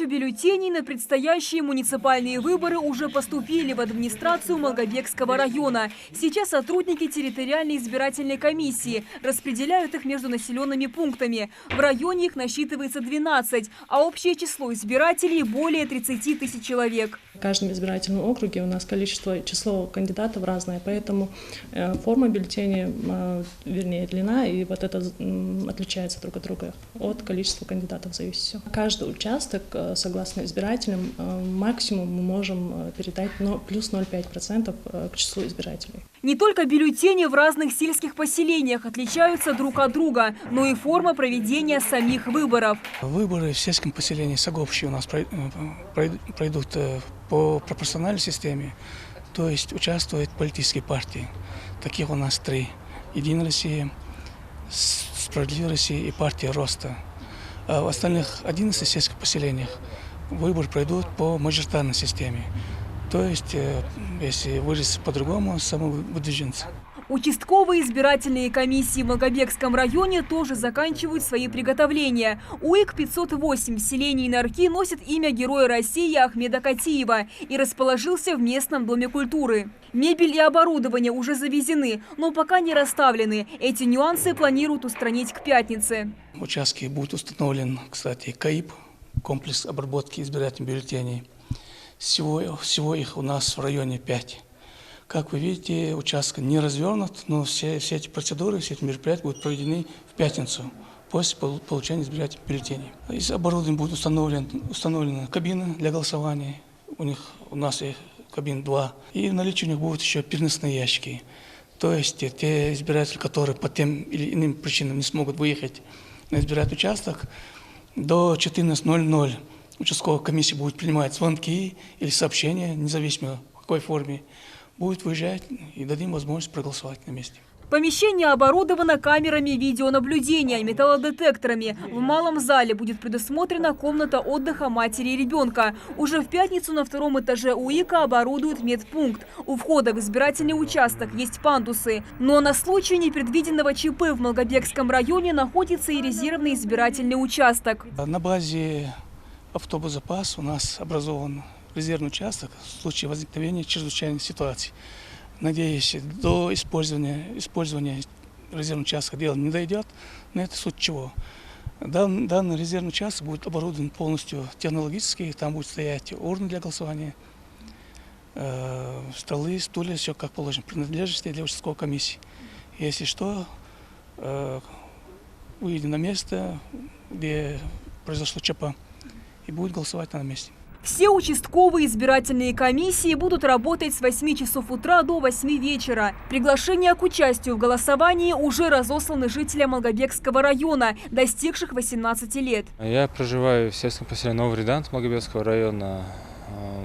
выдачу бюллетеней на предстоящие муниципальные выборы уже поступили в администрацию Малгобекского района. Сейчас сотрудники территориальной избирательной комиссии распределяют их между населенными пунктами. В районе их насчитывается 12, а общее число избирателей более 30 тысяч человек. В каждом избирательном округе у нас число кандидатов разное, поэтому форма бюллетеней, вернее длина, и вот это отличается друг от друга от количества кандидатов зависит все. Каждый участок, согласно избирателям, максимум мы можем передать плюс 0,5% к числу избирателей. Не только бюллетени в разных сельских поселениях отличаются друг от друга, но и форма проведения самих выборов. Выборы в сельском поселении Сагопщи у нас пройдут по пропорциональной системе, то есть участвуют политические партии. Таких у нас 3. Единая Россия, Справедливая Россия и партия Роста. А в остальных 11 сельских поселениях выборы пройдут по мажоритарной системе. То есть, если выразиться по-другому, самовыдвиженцы. Участковые избирательные комиссии в Малгобекском районе тоже заканчивают свои приготовления. УИК 508 в селении Нарки носит имя Героя России Ахмеда Катиева и расположился в местном доме культуры. Мебель и оборудование уже завезены, но пока не расставлены. Эти нюансы планируют устранить к пятнице. В участке будет установлен, кстати, КАИП, комплекс обработки избирательных бюллетеней. Всего их у нас в районе 5. Как вы видите, участок не развернут, но все эти процедуры, все эти мероприятия будут проведены в пятницу после получения избирательных бюллетеней. Из оборудования будет установлена кабина для голосования. У нас их кабин 2. И в наличии у них будут еще переносные ящики. То есть те избиратели, которые по тем или иным причинам не смогут выехать на избирательный участок, до 14:00 участковая комиссия будет принимать звонки или сообщения, независимо в какой форме, будет выезжать и дадим возможность проголосовать на месте. Помещение оборудовано камерами видеонаблюдения и металлодетекторами. В малом зале будет предусмотрена комната отдыха матери и ребенка. Уже в пятницу на 2-м этаже УИКа оборудуют медпункт. У входа в избирательный участок есть пандусы. Но на случай непредвиденного ЧП в Малгобекском районе находится и резервный избирательный участок. На базе автобус-запас у нас образован резервный участок в случае возникновения чрезвычайных ситуаций. Надеюсь, до использования резервного участка дело не дойдет, но это суть чего. Данный резервный участок будет оборудован полностью технологически, там будет стоять урны для голосования, столы, стулья, все как положено, принадлежности для участковой комиссии. Если что, выйдем на место, где произошло ЧП, и будет голосовать на месте. Все участковые избирательные комиссии будут работать с 8 часов утра до 8 вечера. Приглашения к участию в голосовании уже разосланы жителям Малгобекского района, достигших 18 лет. Я проживаю в сельском поселении Новый Редант Малгобекского района.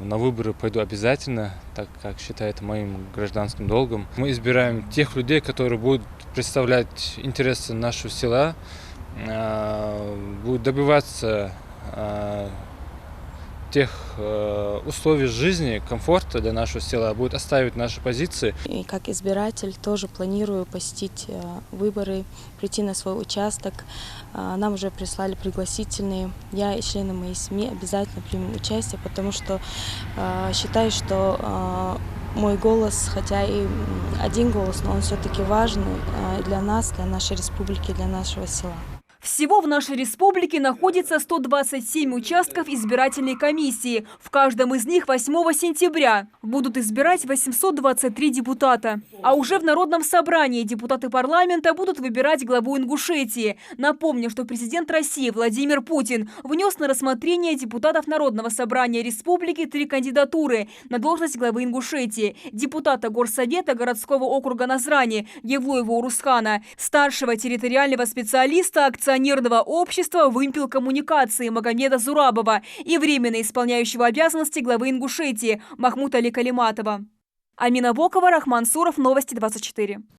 На выборы пойду обязательно, так как считаю это моим гражданским долгом. Мы избираем тех людей, которые будут представлять интересы нашего села, будут добиваться тех условий жизни, комфорта для нашего села, будет оставить наши позиции. И как избиратель тоже планирую посетить выборы, прийти на свой участок. Нам уже прислали пригласительные. Я и члены моей семьи обязательно примем участие, потому что считаю, что мой голос, хотя и один голос, но он все-таки важен для нас, для нашей республики, для нашего села. Всего в нашей республике находится 127 участков избирательной комиссии. В каждом из них 8 сентября будут избирать 823 депутата. А уже в Народном собрании депутаты парламента будут выбирать главу Ингушетии. Напомню, что президент России Владимир Путин внес на рассмотрение депутатов Народного собрания республики 3 кандидатуры на должность главы Ингушетии: депутата Горсовета городского округа Назрани Евлоева Урусхана, старшего территориального специалиста акционерного общества «Вымпел коммуникации» Магомеда Зурабова и временно исполняющего обязанности главы Ингушетии Махмута Али Калиматова. Амина Бокова, Рахман Суров, Новости 24.